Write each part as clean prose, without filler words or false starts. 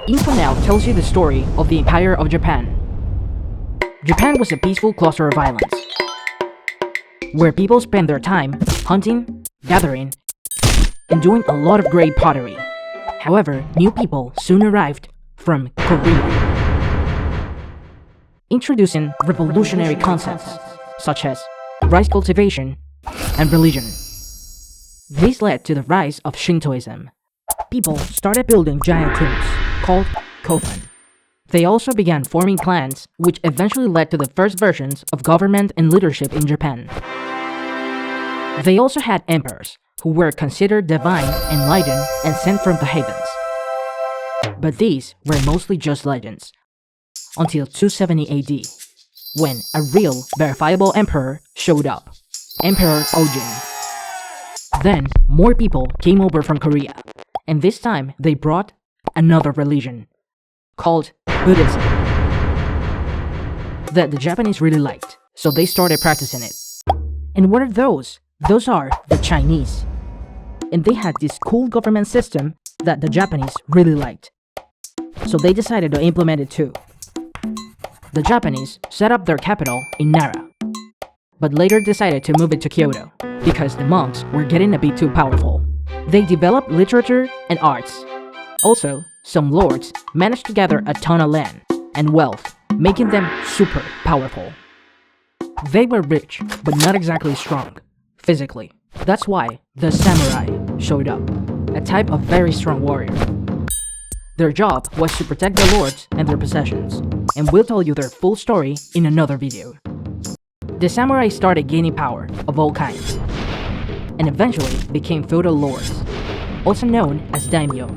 InfoNow tells you the story of the Empire of Japan. Japan was a peaceful cluster of islands, where people spent their time hunting, gathering, and doing a lot of great pottery. However, new people soon arrived from Korea, introducing revolutionary concepts such as rice cultivation and religion. This led to the rise of Shintoism. People started building giant tombs called Kofun. They also began forming clans, which eventually led to the first versions of government and leadership in Japan. They also had emperors, who were considered divine, enlightened, and sent from the heavens. But these were mostly just legends, until 270 AD, when a real, verifiable emperor showed up, Emperor Ojin. Then, more people came over from Korea, and this time they brought another religion, called Buddhism, that the Japanese really liked, so they started practicing it. And what are those? Those are the Chinese. And they had this cool government system that the Japanese really liked, so they decided to implement it too. The Japanese set up their capital in Nara, but later decided to move it to Kyoto because the monks were getting a bit too powerful. They developed literature and arts. Also, some lords managed to gather a ton of land and wealth, making them super powerful. They were rich, but not exactly strong, physically. That's why the samurai showed up, a type of very strong warrior. Their job was to protect their lords and their possessions, and we'll tell you their full story in another video. The samurai started gaining power of all kinds, and eventually became feudal lords, also known as daimyo.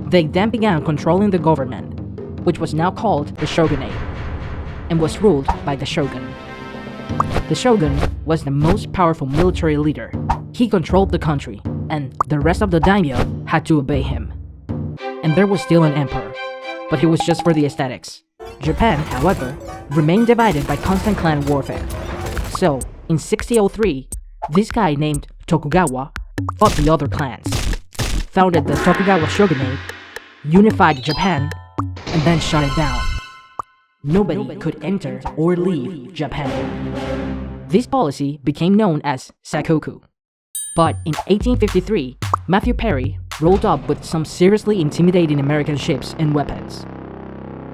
They then began controlling the government, which was now called the shogunate, and was ruled by the shogun. The shogun was the most powerful military leader. He controlled the country, and the rest of the daimyo had to obey him. And there was still an emperor, but he was just for the aesthetics. Japan, however, remained divided by constant clan warfare. So, in 1603, this guy named Tokugawa fought the other clans, founded the Tokugawa shogunate, unified Japan, and then shut it down. Nobody could enter or leave Japan. This policy became known as Sakoku. But in 1853, Matthew Perry rolled up with some seriously intimidating American ships and weapons.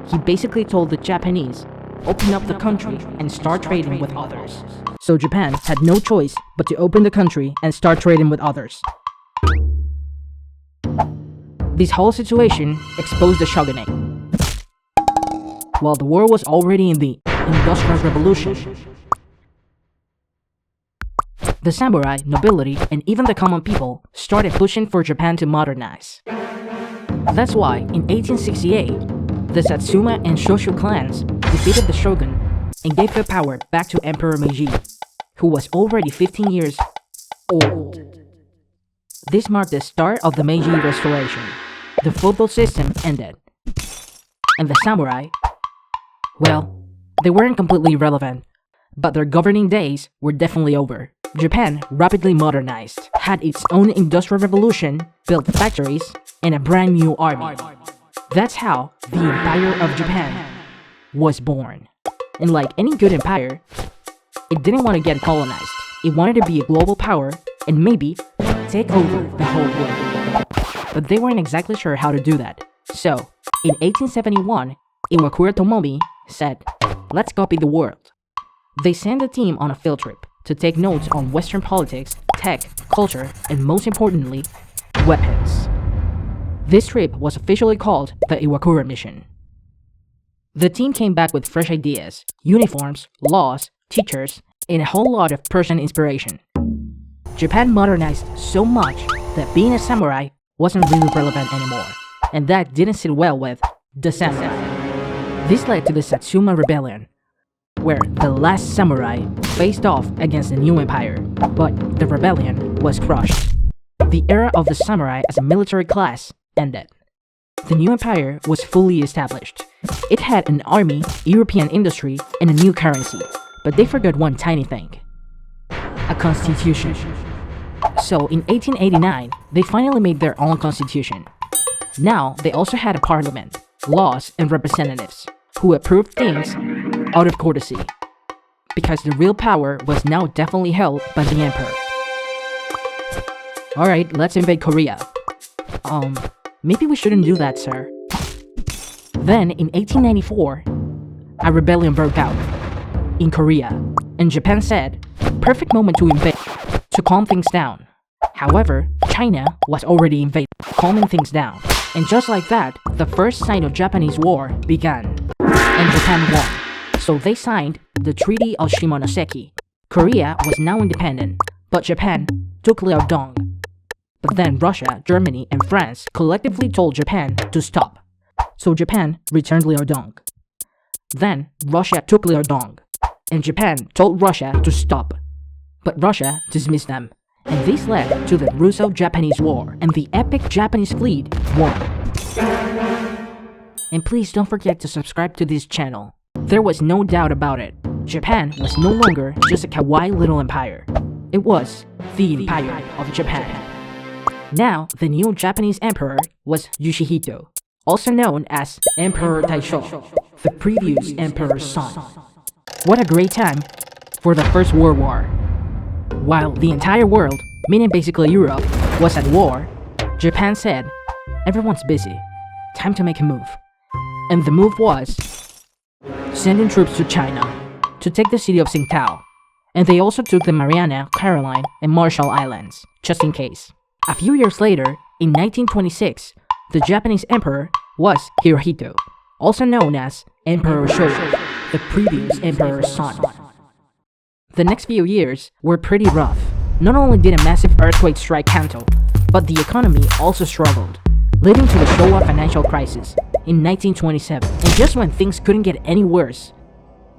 He basically told the Japanese, open up the country and start trading with others. So Japan had no choice but to open the country and start trading with others. This whole situation exposed the shogunate. While the war was already in the Industrial Revolution, the samurai, nobility, and even the common people started pushing for Japan to modernize. That's why, in 1868, the Satsuma and Shoshu clans defeated the shogun and gave their power back to Emperor Meiji, who was already 15 years old. This marked the start of the Meiji Restoration. The feudal system ended, and the samurai, well, they weren't completely irrelevant, but their governing days were definitely over. Japan rapidly modernized, had its own industrial revolution, built factories, and a brand new army. That's how the Empire of Japan was born. And like any good empire, it didn't want to get colonized. It wanted to be a global power and maybe take over the whole world. But they weren't exactly sure how to do that. So, in 1871, Iwakura Tomomi said, let's copy the world. They sent a team on a field trip to take notes on Western politics, tech, culture, and most importantly, weapons. This trip was officially called the Iwakura Mission. The team came back with fresh ideas, uniforms, laws, teachers, and a whole lot of Persian inspiration. Japan modernized so much that being a samurai wasn't really relevant anymore, and that didn't sit well with the samurai. This led to the Satsuma Rebellion, where the last samurai faced off against the new empire, but the rebellion was crushed. The era of the samurai as a military class ended. The new empire was fully established. It had an army, European industry, and a new currency, but they forgot one tiny thing: a constitution. So in 1889, they finally made their own constitution. Now they also had a parliament, laws, and representatives who approved things out of courtesy, because the real power was now definitely held by the emperor. Alright, let's invade Korea. Maybe we shouldn't do that, sir. Then, in 1894, a rebellion broke out in Korea, and Japan said, perfect moment to invade, to calm things down. However, China was already invaded, calming things down. And just like that, the First Sino-Japanese War began, and Japan won. So they signed the Treaty of Shimonoseki. Korea was now independent, but Japan took Liaodong. But then Russia, Germany, and France collectively told Japan to stop. So Japan returned Liaodong. Then Russia took Liaodong, and Japan told Russia to stop. But Russia dismissed them, and this led to the Russo Japanese War, and the epic Japanese fleet won. And please don't forget to subscribe to this channel. There was no doubt about it. Japan was no longer just a kawaii little empire. It was the Empire of Japan. Now, the new Japanese emperor was Yoshihito, also known as Emperor Taishō, the previous emperor's son. What a great time for the First World War. While the entire world, meaning basically Europe, was at war, Japan said, everyone's busy, time to make a move. And the move was sending troops to China to take the city of Tsingtao. And they also took the Mariana, Caroline, and Marshall Islands, just in case. A few years later, in 1926, the Japanese emperor was Hirohito, also known as Emperor Shōwa, the previous emperor's son. The next few years were pretty rough. Not only did a massive earthquake strike Kanto, but the economy also struggled, leading to the Shōwa financial crisis in 1927. And just when things couldn't get any worse,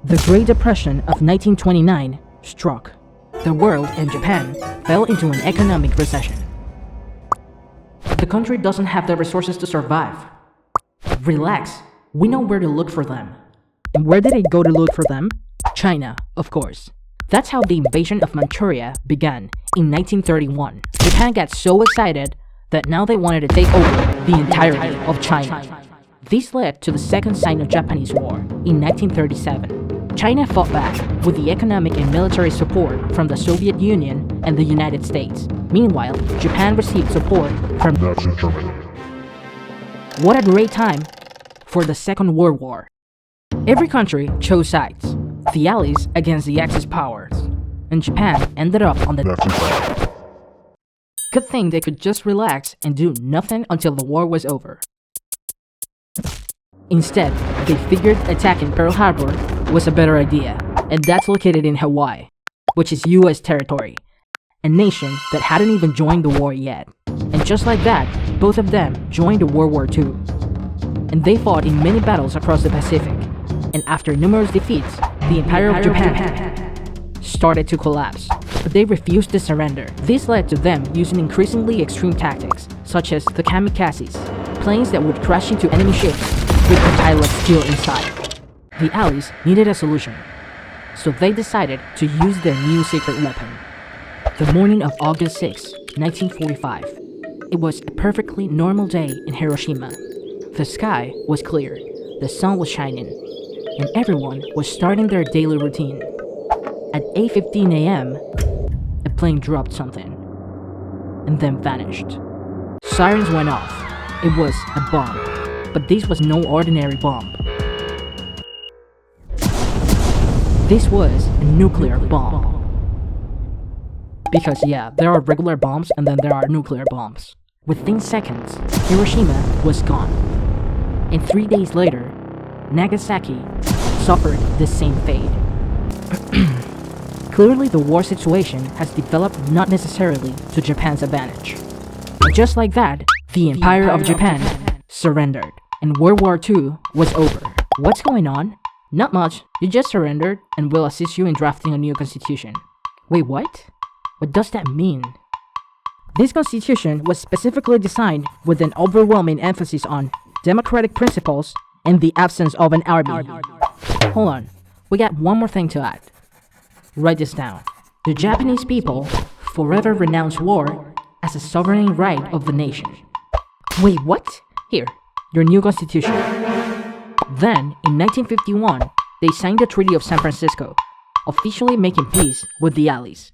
the Great Depression of 1929 struck. The world and Japan fell into an economic recession. The country doesn't have the resources to survive. Relax, we know where to look for them. And where did they go to look for them? China, of course. That's how the invasion of Manchuria began in 1931. Japan got so excited that now they wanted to take over the entirety of China. This led to the Second Sino-Japanese War in 1937. China fought back with the economic and military support from the Soviet Union and the United States. Meanwhile, Japan received support from Nazi Germany. What a great time for the Second World War. Every country chose sides, the Allies against the Axis powers, and Japan ended up on the Nazi side. Good thing they could just relax and do nothing until the war was over. Instead, they figured attacking Pearl Harbor was a better idea, and that's located in Hawaii, which is US territory, a nation that hadn't even joined the war yet. And just like that, both of them joined World War II. And they fought in many battles across the Pacific, and after numerous defeats, the Empire of Japan started to collapse, but they refused to surrender. This led to them using increasingly extreme tactics, such as the Kamikazes, planes that would crash into enemy ships with the pilot still inside. The Allies needed a solution, so they decided to use their new secret weapon. The morning of August 6, 1945, it was a perfectly normal day in Hiroshima. The sky was clear, the sun was shining, and everyone was starting their daily routine. At 8:15 a.m., a plane dropped something, and then vanished. Sirens went off. It was a bomb, but this was no ordinary bomb. This was a nuclear bomb. Because yeah, there are regular bombs and then there are nuclear bombs. Within seconds, Hiroshima was gone. And 3 days later, Nagasaki suffered the same fate. Clearly, the war situation has developed not necessarily to Japan's advantage. And just like that, the Empire of Japan surrendered, and World War II was over. What's going on? Not much, you just surrendered, and we'll assist you in drafting a new constitution. Wait, what? What does that mean? This constitution was specifically designed with an overwhelming emphasis on democratic principles and the absence of an army. Hold on, we got one more thing to add. Write this down. The Japanese people forever renounce war as a sovereign right of the nation. Wait, what? Here, your new constitution. Then, in 1951, they signed the Treaty of San Francisco, officially making peace with the Allies.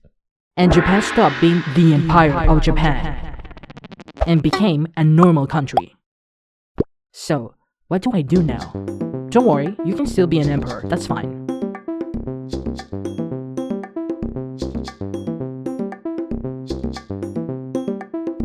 And Japan stopped being the Empire of Japan and became a normal country. So, what do I do now? Don't worry, you can still be an emperor, that's fine.